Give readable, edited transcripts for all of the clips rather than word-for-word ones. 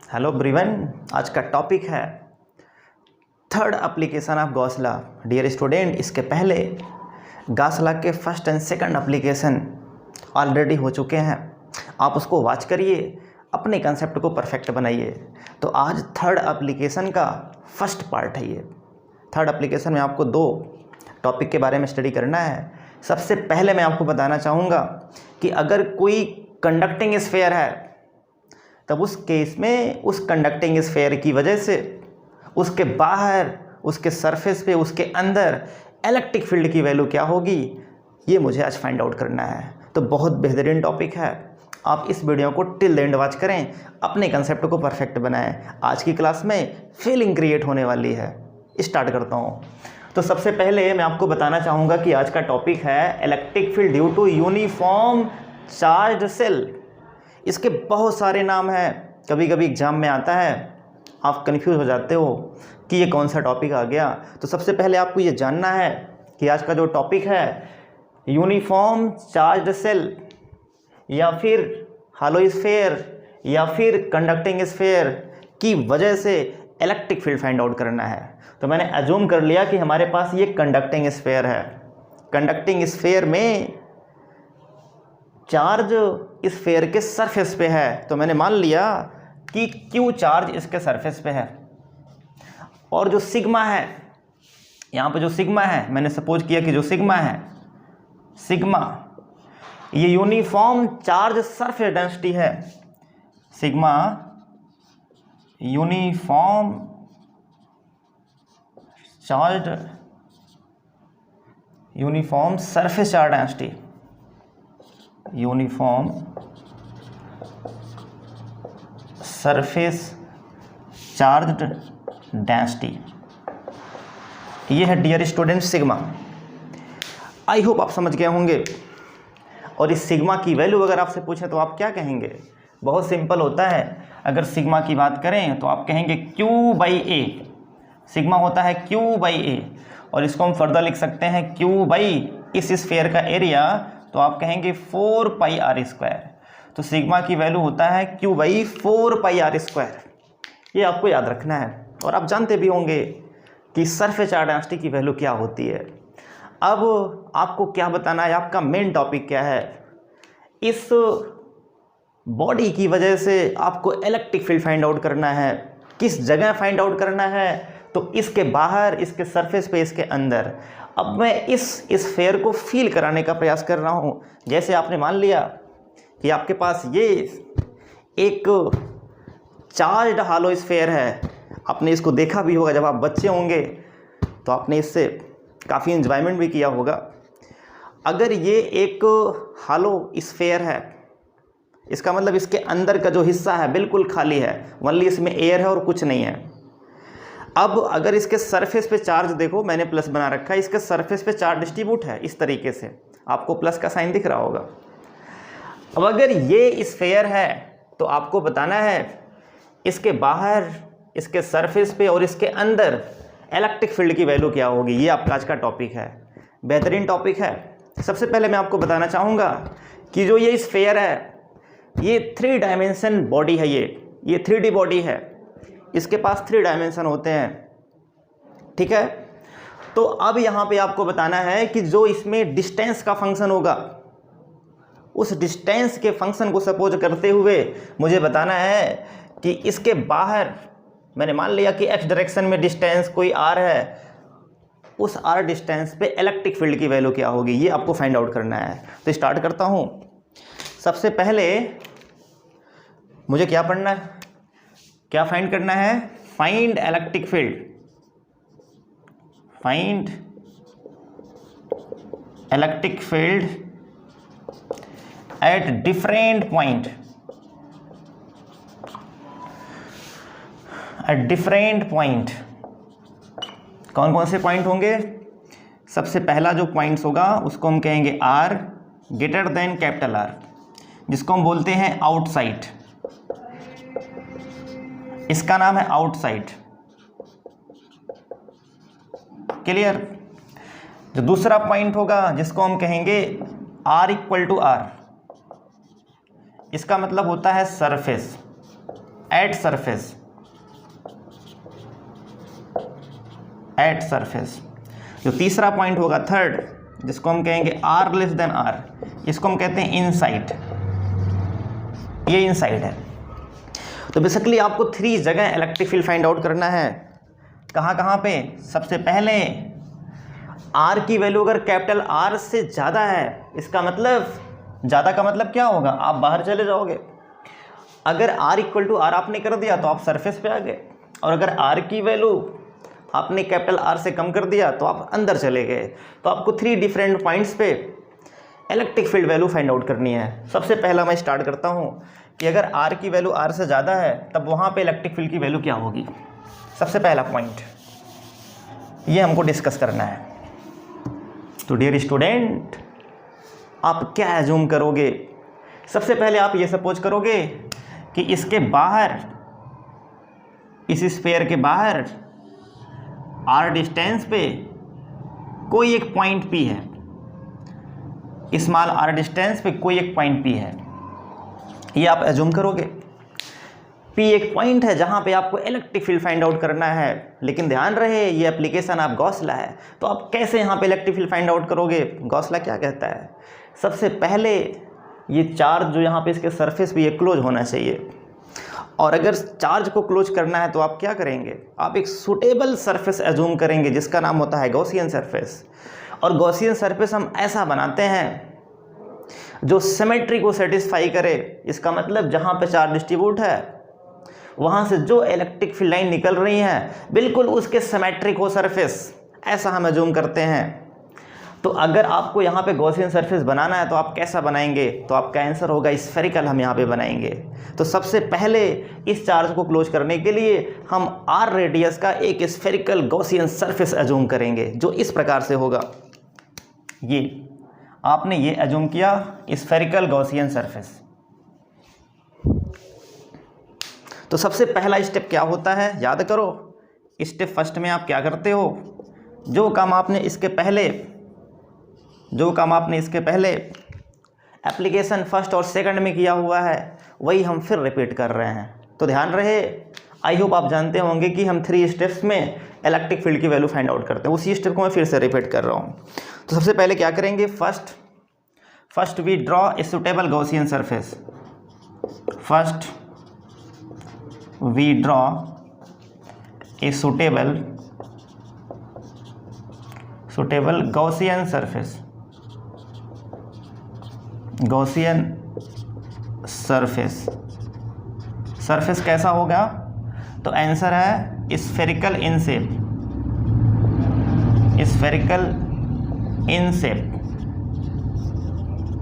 Hello everyone, आज का topic है third application of Gauss law. Dear student, इसके पहले गॉस लॉ के first and second application already हो चुके हैं। आप उसको वॉच करिए, अपने कंसेप्ट को परफेक्ट बनाइए। तो आज थर्ड एप्लीकेशन का फर्स्ट पार्ट है। ये थर्ड एप्लीकेशन में आपको दो टॉपिक के बारे में स्टडी करना है। सबसे पहले मैं आपको बताना चाहूँगा कि अगर कोई कंडक्टिंग स्फीयर है तब उस केस में उस कंडक्टिंग स्फीयर की वजह से उसके बाहर, उसके सरफेस पे, उसके अंदर इलेक्ट्रिक फील्ड की वैल्यू क्या होगी, ये मुझे आज फाइंड आउट करना है। तो बहुत बेहतरीन टॉपिक है, आप इस वीडियो को टिल द एंड वॉच करें, अपने कंसेप्ट को परफेक्ट बनाएं। आज की क्लास में फीलिंग क्रिएट होने वाली है। स्टार्ट करता हूँ। तो सबसे पहले मैं आपको बताना चाहूँगा कि आज का टॉपिक है electric field due to uniform charge shell. इसके बहुत सारे नाम हैं, कभी कभी एग्जाम में आता है, आप कंफ्यूज हो जाते हो कि ये कौन सा टॉपिक आ गया। तो सबसे पहले आपको ये जानना है कि आज का जो टॉपिक है यूनिफॉर्म चार्ज सेल या फिर हॉलो स्फीयर या फिर कंडक्टिंग स्फीयर की वजह से इलेक्ट्रिक फील्ड फाइंड आउट करना है। तो मैंने अज्यूम कर लिया कि हमारे पास ये कंडक्टिंग स्फीयर है। कंडक्टिंग स्फीयर में चार्ज स्फीयर के सरफेस पे है, तो मैंने मान लिया कि क्यू चार्ज इसके सरफेस पे है। और जो सिग्मा है, यहाँ पे जो सिग्मा है, मैंने सपोज किया कि जो सिग्मा है, सिग्मा ये यूनिफॉर्म चार्ज सरफेस डेंसिटी है। Sigma uniform surface charge density, uniform surface charge density, ये है dear student sigma. I hope आप समझ गए होंगे। और इस सिग्मा की वैल्यू अगर आपसे पूछे तो आप क्या कहेंगे? बहुत सिंपल होता है। अगर सिग्मा की बात करें तो आप कहेंगे Q बाई ए। सिग्मा होता है Q बाई ए, और इसको हम फर्दर लिख सकते हैं Q बाई इस स्फीयर का एरिया, तो आप कहेंगे 4 पाई आर स्क्वायर। तो सिग्मा की वैल्यू होता है Q by 4 pi R square. ये आपको याद रखना है, और आप जानते भी होंगे कि सरफेस चार्ज डेंसिटी की वैल्यू क्या होती है। अब आपको क्या बताना है, आपका मेन टॉपिक क्या है। इस बॉडी की वजह से आपको इलेक्ट्रिक फील्ड फाइंड आउट करना है। किस जगह फाइंड आउट करना है? तो इसके बाहर, इसके सरफेस पे, इसके अंदर। अब मैं इस स्फीयर को फील कराने का प्रयास कर रहा हूँ। जैसे आपने मान लिया कि आपके पास ये एक चार्ज्ड हॉलो स्फीयर है। आपने इसको देखा भी होगा, जब आप बच्चे होंगे तो आपने इससे काफ़ी एंजॉयमेंट भी किया होगा। अगर ये एक हॉलो स्फीयर है, इसका मतलब इसके अंदर का जो हिस्सा है बिल्कुल खाली है, ओनली इसमें एयर है और कुछ नहीं है। अब अगर इसके सरफेस पे चार्ज देखो, मैंने प्लस बना रखा है, इसके सरफेस पे चार्ज डिस्ट्रीब्यूट है इस तरीके से, आपको प्लस का साइन दिख रहा होगा। अब अगर ये स्फीयर है तो आपको बताना है इसके बाहर, इसके सरफेस पे और इसके अंदर इलेक्ट्रिक फील्ड की वैल्यू क्या होगी। ये आपका आज का टॉपिक है, बेहतरीन टॉपिक है। सबसे पहले मैं आपको बताना चाहूँगा कि जो ये स्फीयर है, ये 3 डायमेंशन बॉडी है। ये 3D बॉडी है, इसके पास 3 डायमेंशन होते हैं, ठीक है। तो अब यहाँ पे आपको बताना है कि जो इसमें डिस्टेंस का फंक्शन होगा, उस डिस्टेंस के फंक्शन को सपोज करते हुए मुझे बताना है कि इसके बाहर, मैंने मान लिया कि x डायरेक्शन में डिस्टेंस कोई r है, उस r डिस्टेंस पे इलेक्ट्रिक फील्ड की वैल्यू क्या होगी, ये आपको फाइंड आउट करना है। तो स्टार्ट करता हूँ। सबसे पहले मुझे क्या पढ़ना है, क्या फाइंड करना है? Find electric field, find electric field at different point, at different point. कौन कौन से पॉइंट होंगे? सबसे पहला जो पॉइंट्स होगा उसको हम कहेंगे R greater than capital R, जिसको हम बोलते हैं आउटसाइड। इसका नाम है आउटसाइड, क्लियर। जो दूसरा पॉइंट होगा जिसको हम कहेंगे R इक्वल टू R, इसका मतलब होता है सरफेस। At surface. जो तीसरा पॉइंट होगा थर्ड, जिसको हम कहेंगे आर लेस देन आर, इसको हम कहते हैं इनसाइड। ये इनसाइड है। तो बेसिकली आपको 3 जगह इलेक्ट्रिक फील्ड फाइंड आउट करना है। कहाँ पे? सबसे पहले आर की वैल्यू अगर कैपिटल आर से ज़्यादा है, इसका मतलब, ज़्यादा का मतलब क्या होगा? आप बाहर चले जाओगे। अगर आर इक्वल टू आर आपने कर दिया तो आप सरफेस पे आ गए, और अगर आर की वैल्यू आपने कैपिटल आर से कम कर दिया तो आप अंदर चले गए। तो आपको 3 डिफरेंट पॉइंट्स पे electric field value find out करनी है। सबसे पहला मैं स्टार्ट करता हूँ कि अगर आर की वैल्यू आर से ज़्यादा है तब वहाँ पे इलेक्ट्रिक फील्ड की वैल्यू क्या होगी। सबसे पहला पॉइंट ये हमको डिस्कस करना है। तो डियर स्टूडेंट, आप क्या एज्यूम करोगे? सबसे पहले आप ये सपोज करोगे कि इसके बाहर, इस स्फीयर के बाहर आर डिस्टेंस पे कोई एक पॉइंट P है, स्मॉल आर डिस्टेंस पे कोई एक पॉइंट P है, ये आप एज्यूम करोगे। P एक पॉइंट है जहाँ पे आपको इलेक्ट्रिक फील्ड फाइंड आउट करना है। लेकिन ध्यान रहे ये एप्लीकेशन आप गॉसला है, तो आप कैसे यहाँ पे इलेक्ट्रिक फील्ड फाइंड आउट करोगे? गॉसला क्या कहता है? सबसे पहले ये चार्ज जो यहाँ पे इसके सरफेस पे ये क्लोज होना चाहिए, और अगर चार्ज को क्लोज करना है तो आप क्या करेंगे? आप एक सूटेबल सरफेस एज्यूम करेंगे जिसका नाम होता है गॉसियन सरफेस। और गॉसियन सरफेस हम ऐसा बनाते हैं जो सिमेट्री को सेटिस्फाई करे। इसका मतलब जहाँ पे चार्ज डिस्ट्रीब्यूट है वहाँ से जो इलेक्ट्रिक फील्ड लाइन निकल रही हैं बिल्कुल उसके सिमेट्रिक हो सरफेस, ऐसा हम एज्यूम करते हैं। तो अगर आपको यहाँ पे गॉसियन सरफेस बनाना है तो आप कैसा बनाएंगे? तो आपका आंसर होगा स्फेरिकल, हम यहाँ पे बनाएंगे। तो सबसे पहले इस चार्ज को क्लोज करने के लिए हम आर रेडियस का एक स्फेरिकल गॉसियन सरफेस एज्यूम करेंगे, जो इस प्रकार से होगा। ये आपने ये एज्यूम किया स्फेरिकल गॉसियन सरफेस। तो सबसे पहला स्टेप क्या होता है? याद करो, स्टेप फर्स्ट में आप क्या करते हो? जो काम आपने इसके पहले एप्लीकेशन फर्स्ट और सेकंड में किया हुआ है वही हम फिर रिपीट कर रहे हैं। तो ध्यान रहे, आई होप आप जानते होंगे कि हम 3 स्टेप्स में इलेक्ट्रिक फील्ड की वैल्यू फाइंड आउट करते हैं। उसी स्टेप को मैं फिर से रिपीट कर रहा हूँ। तो सबसे पहले क्या करेंगे? First we draw a suitable Gaussian surface. First we draw a suitable Gaussian surface कैसा होगा? तो आंसर है स्फेरिकल इन शेप।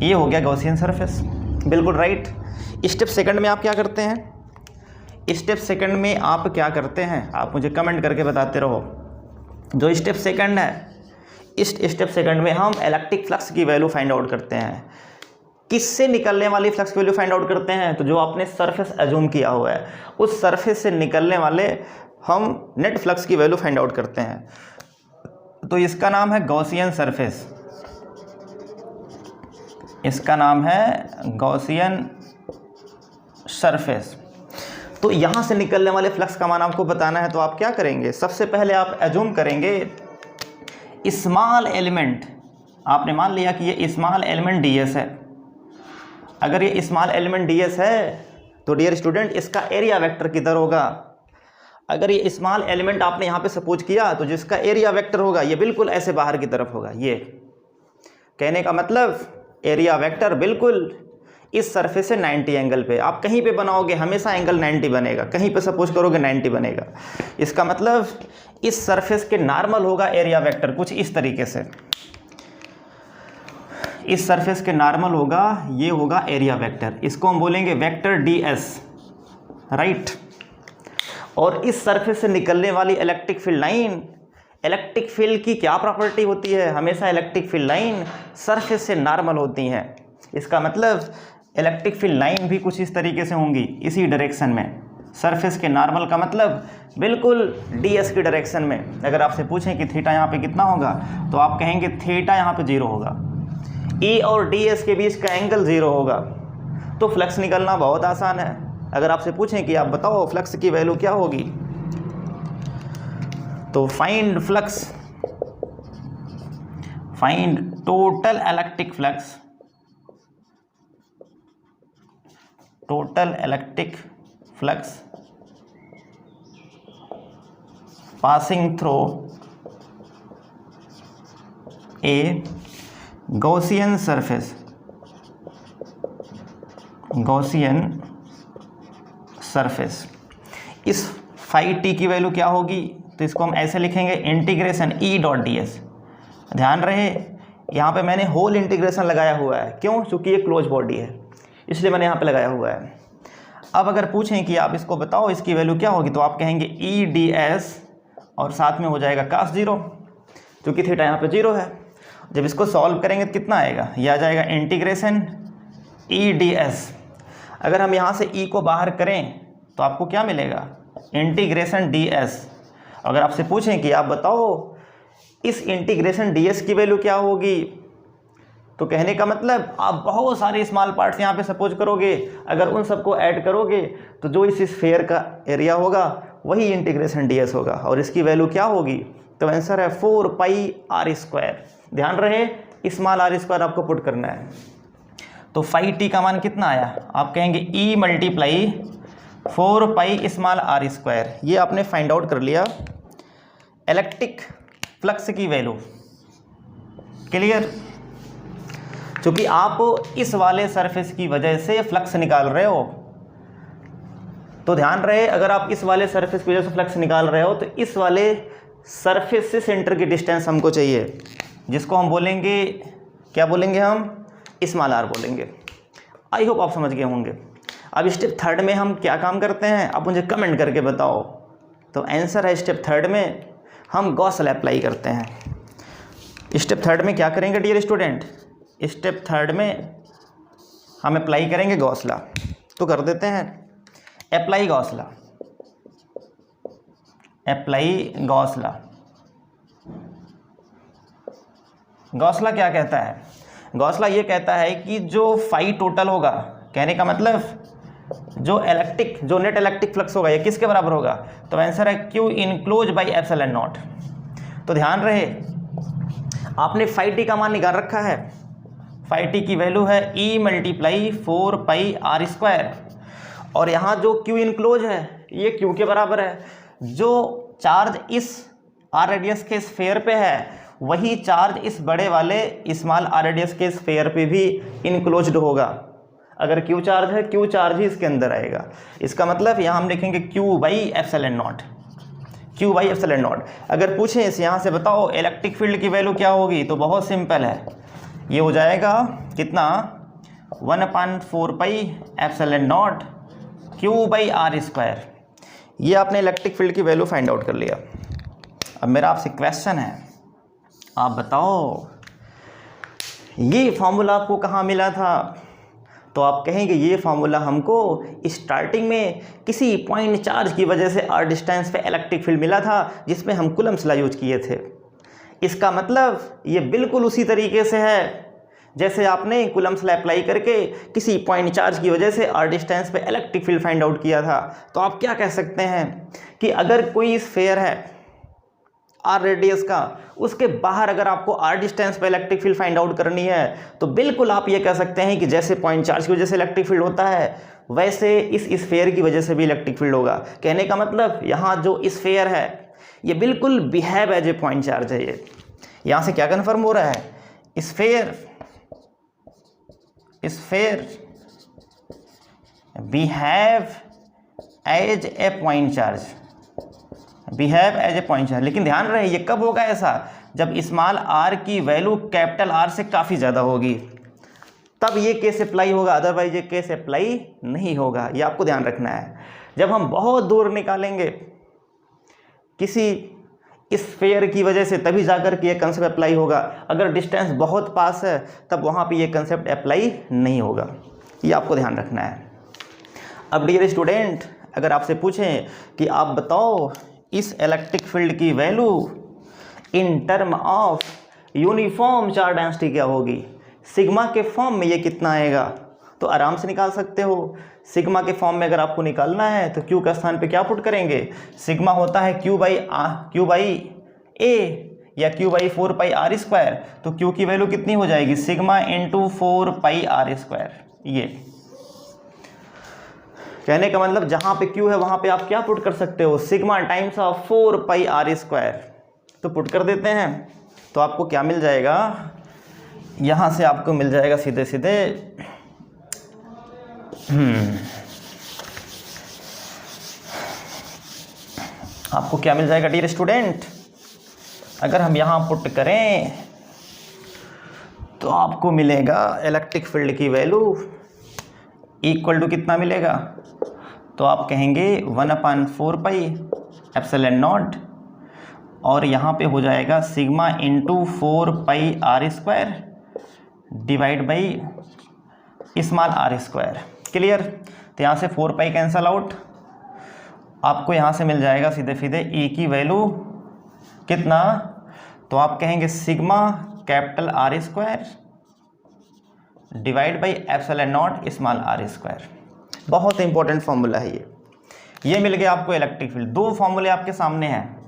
ये हो गया गॉसियन सरफेस, बिल्कुल राइट। स्टेप सेकंड में आप क्या करते हैं? आप मुझे कमेंट करके बताते रहो। जो स्टेप सेकंड है, इस स्टेप सेकंड में हम इलेक्ट्रिक फ्लक्स की वैल्यू फाइंड आउट करते हैं। किससे निकलने वाली फ्लक्स की वैल्यू फाइंड आउट करते हैं? तो जो आपने सरफेस एज्यूम किया हुआ है उस सरफेस से निकलने वाले हम नेट फ्लक्स की वैल्यू फाइंड आउट करते हैं। तो इसका नाम है गॉसियन सरफेस, इसका नाम है गॉसियन सरफेस। तो यहाँ से निकलने वाले फ्लक्स का मान आपको बताना है, तो आप क्या करेंगे? सबसे पहले आप एज्यूम करेंगे स्मॉल एलिमेंट। आपने मान लिया कि ये स्मॉल एलिमेंट ds है। अगर ये स्मॉल एलिमेंट ds है तो डियर स्टूडेंट इसका एरिया वेक्टर किधर होगा? अगर ये स्मॉल एलिमेंट आपने यहाँ पे सपोज किया तो जिसका एरिया वेक्टर होगा ये बिल्कुल ऐसे बाहर की तरफ होगा। ये कहने का मतलब एरिया वेक्टर बिल्कुल इस सरफेस से 90 एंगल पे, आप कहीं पे बनाओगे हमेशा एंगल 90 बनेगा, कहीं पे सपोज करोगे 90 बनेगा। इसका मतलब इस सरफेस के नॉर्मल होगा एरिया वेक्टर कुछ इस तरीके से। इस सरफेस के नॉर्मल होगा, ये होगा एरिया वेक्टर, इसको हम बोलेंगे वेक्टर ds, राइट। और इस सरफेस से निकलने वाली electric field line, electric field की क्या प्रॉपर्टी होती है? हमेशा इलेक्ट्रिक फील्ड लाइन सरफेस से नॉर्मल होती हैं। इसका मतलब इलेक्ट्रिक फील्ड लाइन भी कुछ इस तरीके से होंगी, इसी डायरेक्शन में। सरफेस के नॉर्मल का मतलब बिल्कुल ds की डायरेक्शन में। अगर आपसे पूछें कि थीटा यहाँ पे कितना होगा तो आप कहेंगे थीटा यहाँ पे 0 होगा, E और ds के बीच का एंगल 0 होगा। तो फ्लक्स निकलना बहुत आसान है। अगर आपसे पूछें कि आप बताओ फ्लक्स की वैल्यू क्या होगी, तो find flux, find total electric flux, total electric flux passing through a Gaussian surface, Gaussian surface. इस फाई टी की वैल्यू क्या होगी, तो इसको हम ऐसे लिखेंगे integration E dot D S. ध्यान रहे यहाँ पे मैंने होल इंटीग्रेशन लगाया हुआ है, क्यों? क्योंकि ये क्लोज बॉडी है, इसलिए मैंने यहाँ पे लगाया हुआ है। अब अगर पूछें कि आप इसको बताओ इसकी वैल्यू क्या होगी, तो आप कहेंगे ई डी एस और साथ में हो जाएगा कास जीरो, क्योंकि थीटा यहाँ पे जीरो है। जब इसको सॉल्व करेंगे तो कितना आएगा, यह आ जाएगा इंटीग्रेशन ई डी एस। अगर हम यहाँ से ई को बाहर करें तो आपको क्या मिलेगा, इंटीग्रेशन डी एस। अगर आपसे पूछें कि आप बताओ इस इंटीग्रेशन डी एस की वैल्यू क्या होगी, तो कहने का मतलब आप बहुत सारे स्मॉल पार्ट्स यहाँ पे सपोज करोगे, अगर उन सबको ऐड करोगे तो जो इस स्फीयर का एरिया होगा वही इंटीग्रेशन डी एस होगा, और इसकी वैल्यू क्या होगी, तो आंसर है 4 पाई आर स्क्वायर। ध्यान रहे स्मॉल आर स्क्वायर आपको पुट करना है। तो फाई टी का मान कितना आया, आप कहेंगे E multiply 4 pi small are square. ये आपने फाइंड आउट कर लिया इलेक्ट्रिक फ्लक्स की वैल्यू। क्लियर? क्योंकि आप इस वाले सरफेस की वजह से फ्लक्स निकाल रहे हो, तो ध्यान रहे अगर आप इस वाले सरफेस की वजह से फ्लक्स निकाल रहे हो तो इस वाले सरफेस से सेंटर की डिस्टेंस हमको चाहिए, जिसको हम बोलेंगे, क्या बोलेंगे, हम स्मॉल आर बोलेंगे। आई होप आप समझ गए होंगे। अब स्टेप थर्ड में हम क्या काम करते हैं, आप मुझे कमेंट करके बताओ। तो आंसर है स्टेप थर्ड में हम गॉस लॉ अप्लाई करते हैं। स्टेप थर्ड में क्या करेंगे डियर स्टूडेंट, स्टेप थर्ड में हम अप्लाई करेंगे गॉस लॉ। तो कर देते हैं apply Gauss law, apply Gauss law. Gauss law क्या कहता है, गॉस लॉ ये कहता है कि जो फाई टोटल होगा, कहने का मतलब जो इलेक्ट्रिक, जो नेट इलेक्ट्रिक फ्लक्स होगा ये किसके बराबर होगा, तो आंसर है Q enclose by epsilon not. तो ध्यान रहे आपने फाई टी का मान निकाल रखा है, फाई टी की वैल्यू है ई मल्टीप्लाई 4 पाई आर स्क्वायर, और यहाँ जो क्यू इनक्लोज है ये क्यू के बराबर है। जो चार्ज इस आर रेडियस के स्फेयर पे है वही चार्ज इस बड़े वाले स्मॉल आर रेडियस के स्फेयर पे भी इनक्लोज्ड होगा। अगर क्यू चार्ज है, क्यू चार्ज ही इसके अंदर आएगा। इसका मतलब यहाँ हम लिखेंगे Q by epsilon naught, Q by epsilon not. अगर पूछें इस यहाँ से बताओ इलेक्ट्रिक फील्ड की वैल्यू क्या होगी, तो बहुत सिंपल है, ये हो जाएगा कितना, 1/4 pi epsilon naught Q by R square. ये आपने इलेक्ट्रिक फील्ड की वैल्यू फाइंड आउट कर लिया। अब मेरा आपसे क्वेश्चन है, आप बताओ ये फॉर्मूला आपको कहाँ मिला था, तो आप कहेंगे ये फार्मूला हमको स्टार्टिंग में किसी पॉइंट चार्ज की वजह से आर डिस्टेंस पे इलेक्ट्रिक फील्ड मिला था जिसमें हम कूलम्ब्स लॉ यूज किए थे। इसका मतलब ये बिल्कुल उसी तरीके से है जैसे आपने कूलम्ब्स लॉ अप्लाई करके किसी पॉइंट चार्ज की वजह से आर डिस्टेंस पे इलेक्ट्रिक फील्ड फाइंड आउट किया था। तो आप क्या कह सकते हैं कि अगर कोई स्फेयर है आर रेडियस का, उसके बाहर अगर आपको आर डिस्टेंस पे इलेक्ट्रिक फील्ड फाइंड आउट करनी है तो बिल्कुल आप ये कह सकते हैं कि जैसे पॉइंट चार्ज की वजह से इलेक्ट्रिक फील्ड होता है वैसे इस स्फेयर की वजह से भी इलेक्ट्रिक फील्ड होगा। कहने का मतलब यहाँ जो स्फेयर है ये बिल्कुल behave as a point charge है। ये यहाँ से क्या कन्फर्म हो रहा है, sphere behave as a point charge, behave as a point charge. लेकिन ध्यान रहे ये कब होगा ऐसा, जब स्मॉल आर की वैल्यू कैपिटल आर से काफ़ी ज़्यादा होगी, तब ये केस अप्लाई होगा, अदरवाइज ये केस अप्लाई नहीं होगा। ये आपको ध्यान रखना है। जब हम बहुत दूर निकालेंगे किसी स्फेयर की वजह से तभी जाकर के ये कंसेप्ट अप्लाई होगा, अगर डिस्टेंस बहुत पास है तब वहाँ पे ये कंसेप्ट अप्लाई नहीं होगा। ये आपको ध्यान रखना है। अब डियर स्टूडेंट, अगर आपसे पूछें कि आप बताओ इस इलेक्ट्रिक फील्ड की value in term of uniform charge density क्या होगी, सिग्मा के फॉर्म में ये कितना आएगा, तो आराम से निकाल सकते हो। सिग्मा के फॉर्म में अगर आपको निकालना है तो क्यू का स्थान पे क्या पुट करेंगे, सिग्मा होता है क्यू बाई ए या क्यू बाई 4πr²। तो क्यू की वैल्यू कितनी हो जाएगी, सिग्मा इंटू 4πr²। ये कहने का मतलब जहां पे क्यू है वहां पे आप क्या पुट कर सकते हो, सिग्मा टाइम्स ऑफ 4πr²। तो पुट कर देते हैं तो आपको क्या मिल जाएगा, यहां से आपको मिल जाएगा सीधे सीधे आपको क्या मिल जाएगा डियर स्टूडेंट, अगर हम यहां पुट करें तो आपको मिलेगा इलेक्ट्रिक फील्ड की वैल्यू इक्वल टू कितना मिलेगा, तो आप कहेंगे 1/4πε0 और यहाँ पे हो जाएगा sigma into 4πr² divide by small r²। Clear. तो यहाँ से 4π कैंसल आउट, आपको यहाँ से मिल जाएगा सीधे सीधे e की वैल्यू कितना, तो आप कहेंगे sigma capital R² divide by ε0 small r²। बहुत इंपॉर्टेंट फॉर्मूला है ये मिल गया आपको इलेक्ट्रिक फील्ड। दो फॉर्मूले आपके सामने हैं।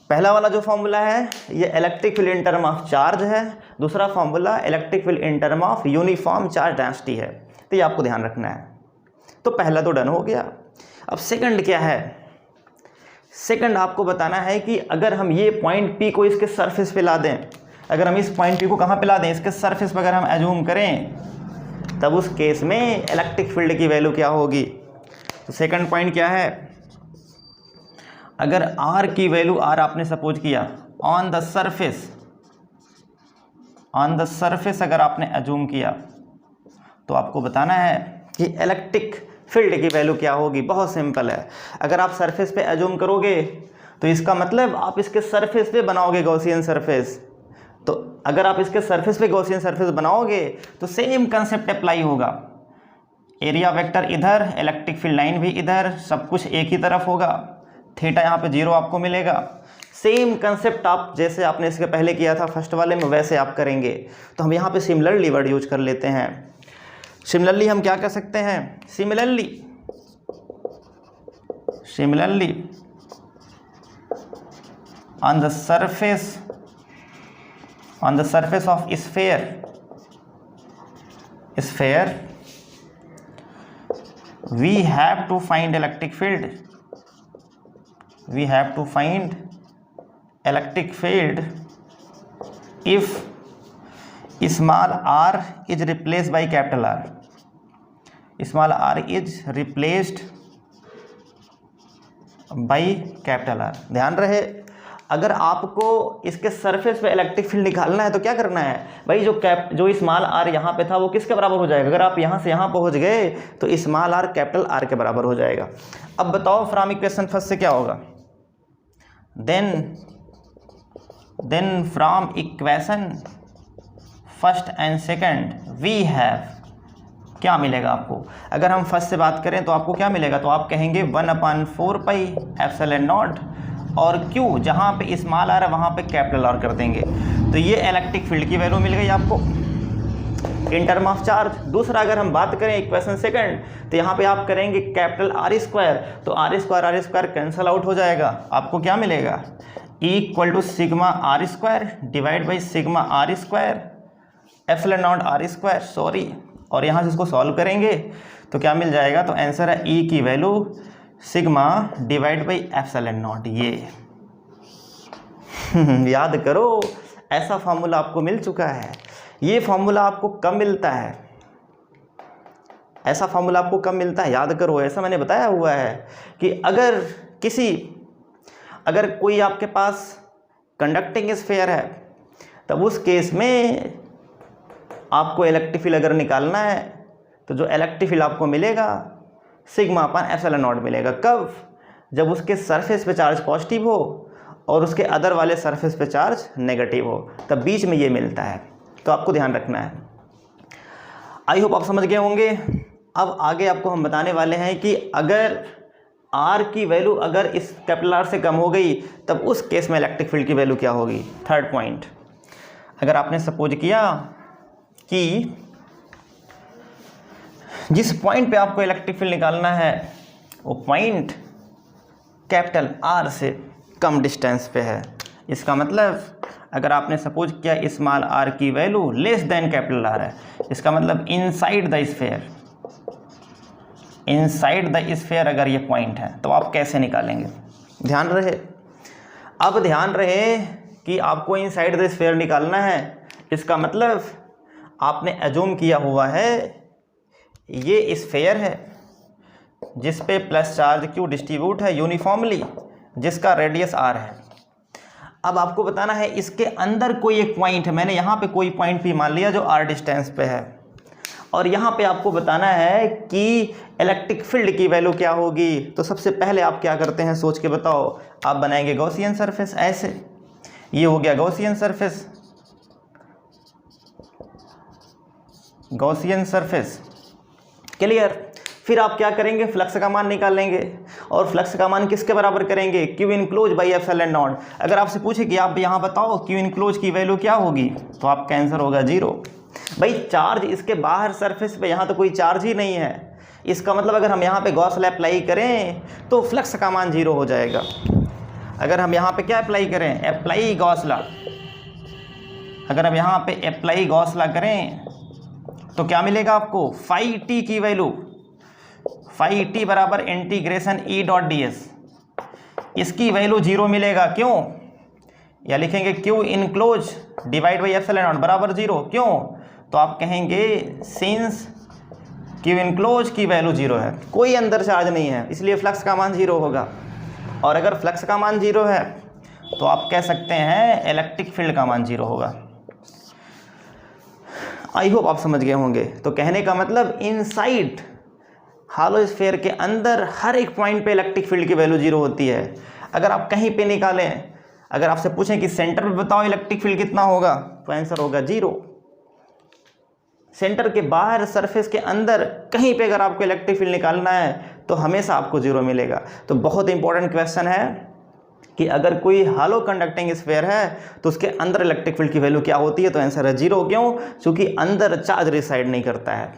पहला वाला जो फॉर्मूला है ये electric field in term of charge है, दूसरा formula electric field in term of uniform charge density है। तो ये आपको ध्यान रखना है। तो पहला तो डन हो गया। अब सेकंड क्या है, सेकंड आपको बताना है कि अगर हम ये पॉइंट P को इसके सरफेस पे ला दें, अगर हम इस पॉइंट P को कहाँ पे ला दें, इसके सरफेस पे अगर हम एज्यूम करें, तब उस केस में इलेक्ट्रिक फील्ड की वैल्यू क्या होगी। तो सेकंड पॉइंट क्या है, अगर R की वैल्यू R आपने सपोज किया ऑन द सरफेस अगर आपने एज्यूम किया, तो आपको बताना है कि इलेक्ट्रिक फील्ड की वैल्यू क्या होगी। बहुत सिंपल है, अगर आप सरफेस पे एज्यूम करोगे तो इसका मतलब आप इसके सरफेस पे बनाओगे गॉसियन सरफेस। तो अगर आप इसके सरफेस पे गॉसियन सरफेस बनाओगे तो सेम कंसेप्ट अप्लाई होगा, एरिया वेक्टर इधर, इलेक्ट्रिक फील्ड लाइन भी इधर, सब कुछ एक ही तरफ होगा, थीटा यहाँ पे 0 आपको मिलेगा। सेम कंसेप्ट आप जैसे आपने इसके पहले किया था फर्स्ट वाले में वैसे आप करेंगे। तो हम यहाँ पे सिमिलरली वर्ड यूज कर लेते हैं। सिमिलरली हम क्या कर सकते हैं, similarly on the surface of sphere we have to find electric field if small r is replaced by capital R, small r is replaced by capital R। ध्यान रहे, अगर आपको इसके सरफेस पे इलेक्ट्रिक फील्ड निकालना है तो क्या करना है भाई, जो स्मॉल r यहाँ पे था वो किसके बराबर हो जाएगा। अगर आप यहाँ से यहाँ पहुँच गए तो स्मॉल r कैपिटल R के बराबर हो जाएगा। अब बताओ फ्रॉम इक्वेशन फर्स्ट से क्या होगा, then from equation first and second we have, क्या मिलेगा आपको। अगर हम फर्स्ट से बात करें तो आपको क्या मिलेगा, तो आप कहेंगे 1/4πε0 और Q जहाँ पे स्मॉल r है वहाँ पे कैपिटल R कर देंगे। तो ये इलेक्ट्रिक फील्ड की वैल्यू मिल गई आपको इन टर्म ऑफ चार्ज। दूसरा अगर हम बात करें इक्वेशन सेकंड, तो यहाँ पे आप करेंगे कैपिटल R², तो R² कैंसल आउट हो जाएगा। आपको क्या मिलेगा, equal to sigma R² divide by sigma R² ε0 R², sorry, और यहाँ से इसको सॉल्व करेंगे तो क्या मिल जाएगा, तो आंसर है E की वैल्यू सिग्मा डिवाइड बाई ε0। ये याद करो, ऐसा फॉर्मूला आपको मिल चुका है। ये फॉर्मूला आपको कब मिलता है, ऐसा फॉर्मूला आपको कब मिलता है, याद करो। ऐसा मैंने बताया हुआ है कि अगर कोई आपके पास कंडक्टिंग स्फीयर है, तब उस केस में आपको इलेक्ट्रिक फील्ड अगर निकालना है तो जो इलेक्ट्रिक फील्ड आपको मिलेगा सिग्मा अपान ε0 मिलेगा। कब, जब उसके सरफेस पे चार्ज पॉजिटिव हो और उसके अदर वाले सरफेस पे चार्ज नेगेटिव हो, तब बीच में ये मिलता है। तो आपको ध्यान रखना है। आई होप आप समझ गए होंगे। अब आगे आपको हम बताने वाले हैं कि अगर R की वैल्यू अगर इस कैपिटल R से कम हो गई, तब उस केस में इलेक्ट्रिक फील्ड की वैल्यू क्या होगी। थर्ड पॉइंट, अगर आपने सपोज किया कि जिस पॉइंट पे आपको इलेक्ट्रिक फील्ड निकालना है वो पॉइंट कैपिटल आर से कम डिस्टेंस पे है। इसका मतलब अगर आपने सपोज किया स्मॉल आर की value less than capital R है, इसका मतलब inside the sphere, inside the sphere अगर ये पॉइंट है तो आप कैसे निकालेंगे। ध्यान रहे, अब ध्यान रहे कि आपको इनसाइड द स्फीयर निकालना है। इसका मतलब आपने एज्यूम किया हुआ है ये स्फीयर है जिस पे प्लस चार्ज क्यू डिस्ट्रीब्यूट है यूनिफॉर्मली, जिसका रेडियस आर है। अब आपको बताना है इसके अंदर कोई एक पॉइंट है, मैंने यहाँ पे कोई पॉइंट भी मान लिया जो आर डिस्टेंस पे है, और यहाँ पे आपको बताना है कि इलेक्ट्रिक फील्ड की वैल्यू क्या होगी। तो सबसे पहले आप क्या करते हैं सोच के बताओ, आप बनाएंगे गॉसियन सरफेस। ऐसे ये हो गया Gaussian surface, Gaussian surface clear. फिर आप क्या करेंगे, फ्लक्स का मान निकालेंगे, और फ्लक्स का मान किसके बराबर करेंगे, Q enclose by epsilon not. अगर आपसे पूछे कि आप यहाँ बताओ क्यू इनक्लोज की वैल्यू क्या होगी, तो आपका आंसर होगा 0। भाई चार्ज इसके बाहर सरफेस पे, यहाँ तो कोई चार्ज ही नहीं है, इसका मतलब अगर हम यहाँ पे गॉस लॉ अप्लाई करें तो फ्लक्स का मान 0 हो जाएगा। अगर हम यहाँ पे क्या अप्लाई करें, अप्लाई गॉस लॉ, अगर हम यहाँ पे अप्लाई गॉस लॉ करें तो क्या मिलेगा आपको, फाई टी की वैल्यू, फाई टी बराबर integration E dot D S, इसकी वैल्यू 0 मिलेगा। क्यों, या लिखेंगे Q enclose divide by epsilon not बराबर 0। क्यों, तो आप कहेंगे सिंस क्यू इनक्लोज की वैल्यू 0 है, कोई अंदर चार्ज नहीं है, इसलिए फ्लक्स का मान 0 होगा। और अगर फ्लक्स का मान 0 है तो आप कह सकते हैं इलेक्ट्रिक फील्ड का मान 0 होगा। आई होप आप समझ गए होंगे। तो कहने का मतलब इनसाइड हॉलो स्फीयर के अंदर हर एक पॉइंट पे इलेक्ट्रिक फील्ड की वैल्यू 0 होती है। अगर आप कहीं पे निकालें, अगर आपसे पूछें कि सेंटर पे बताओ इलेक्ट्रिक फील्ड कितना होगा, तो आंसर होगा 0। सेंटर के बाहर सरफेस के अंदर कहीं पे अगर आपको इलेक्ट्रिक फील्ड निकालना है तो हमेशा आपको 0 मिलेगा। तो बहुत इंपॉर्टेंट क्वेश्चन है कि अगर कोई हॉलो कंडक्टिंग स्फीयर है तो उसके अंदर इलेक्ट्रिक फील्ड की वैल्यू क्या होती है, तो आंसर है 0। क्यों, क्योंकि अंदर चार्ज रिसाइड नहीं करता है।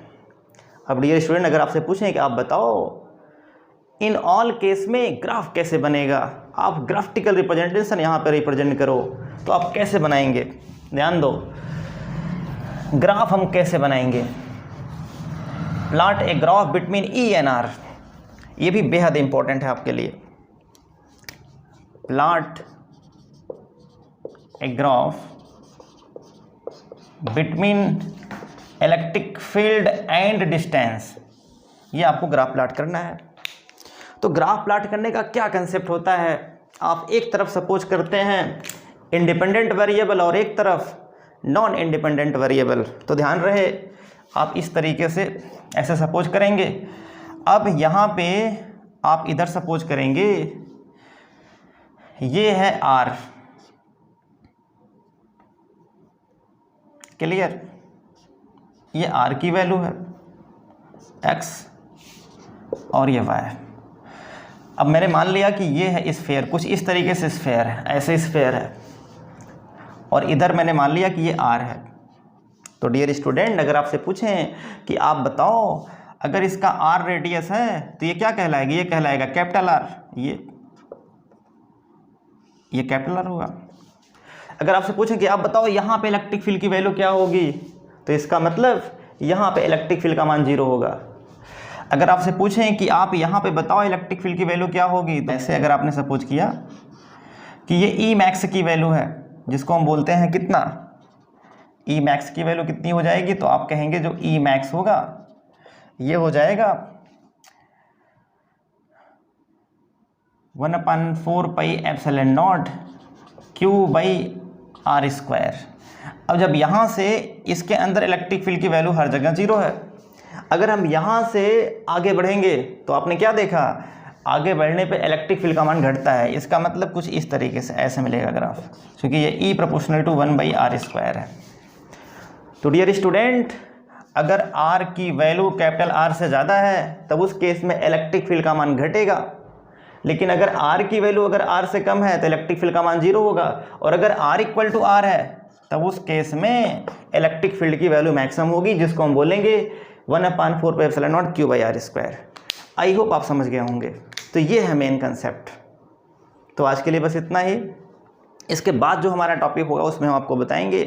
अब डियर स्टूडेंट, अगर आपसे पूछें कि आप बताओ इन ऑल केस में ग्राफ कैसे बनेगा, आप ग्राफिकल रिप्रेजेंटेशन यहाँ पर रिप्रेजेंट करो, तो आप कैसे बनाएंगे, ध्यान दो। ग्राफ हम कैसे बनाएंगे, plot a graph between E and R, ये भी बेहद इंपॉर्टेंट है आपके लिए। Plot a graph between electric field and distance, ये आपको ग्राफ प्लॉट करना है। तो ग्राफ प्लॉट करने का क्या कंसेप्ट होता है, आप एक तरफ सपोज करते हैं इंडिपेंडेंट वेरिएबल और एक तरफ नॉन इंडिपेंडेंट वेरिएबल। तो ध्यान रहे, आप इस तरीके से ऐसे सपोज करेंगे। अब यहाँ पे आप इधर सपोज करेंगे ये है R, क्लियर, ये R की वैल्यू है X और ये Y। अब मैंने मान लिया कि ये है स्फीयर, कुछ इस तरीके से स्फीयर है, ऐसे स्फीयर है, और इधर मैंने मान लिया कि ये R है। तो डियर स्टूडेंट, अगर आपसे पूछें कि आप बताओ अगर इसका R रेडियस है तो ये क्या कहलाएगा, ये कहलाएगा कैपिटल R, ये कैपिटल R होगा। अगर आपसे पूछें कि आप बताओ यहाँ पे इलेक्ट्रिक फील्ड की वैल्यू क्या होगी, तो इसका मतलब यहाँ पे इलेक्ट्रिक फील्ड का मान 0 होगा। अगर आपसे पूछें कि आप यहाँ पे बताओ इलेक्ट्रिक फील्ड की वैल्यू क्या होगी, तो ऐसे अगर आपने सपोज किया कि ये ई मैक्स की वैल्यू है, जिसको हम बोलते हैं कितना, ई मैक्स की वैल्यू कितनी हो जाएगी, तो आप कहेंगे जो ई मैक्स होगा ये हो जाएगा 1/4 pi epsilon naught Q by R square. अब जब यहाँ से इसके अंदर इलेक्ट्रिक फील्ड की वैल्यू हर जगह 0 है, अगर हम यहाँ से आगे बढ़ेंगे तो आपने क्या देखा, आगे बढ़ने पे इलेक्ट्रिक फील्ड का मान घटता है। इसका मतलब कुछ इस तरीके से ऐसे मिलेगा ग्राफ, क्योंकि ये E proportional to 1/r square है। तो डियर स्टूडेंट, अगर R की वैल्यू कैपिटल R से ज़्यादा है तब उस केस में इलेक्ट्रिक फील्ड का मान घटेगा, लेकिन अगर R की वैल्यू अगर R से कम है तो इलेक्ट्रिक फील्ड का मान 0 होगा, और अगर R इक्वल टू R है तब उस केस में इलेक्ट्रिक फील्ड की वैल्यू मैक्सिमम होगी, जिसको हम बोलेंगे 1/4 pi epsilon naught Q by R square. I hope आप समझ गए होंगे। तो ये है मेन कंसेप्ट। तो आज के लिए बस इतना ही। इसके बाद जो हमारा टॉपिक होगा उसमें हम आपको बताएंगे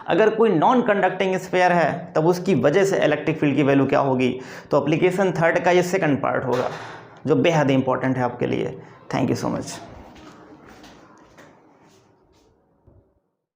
अगर कोई नॉन कंडक्टिंग स्फीयर है तब उसकी वजह से इलेक्ट्रिक फील्ड की वैल्यू क्या होगी। तो एप्लीकेशन 3 का ये सेकंड पार्ट होगा जो बेहद इंपॉर्टेंट है आपके लिए। Thank you so much.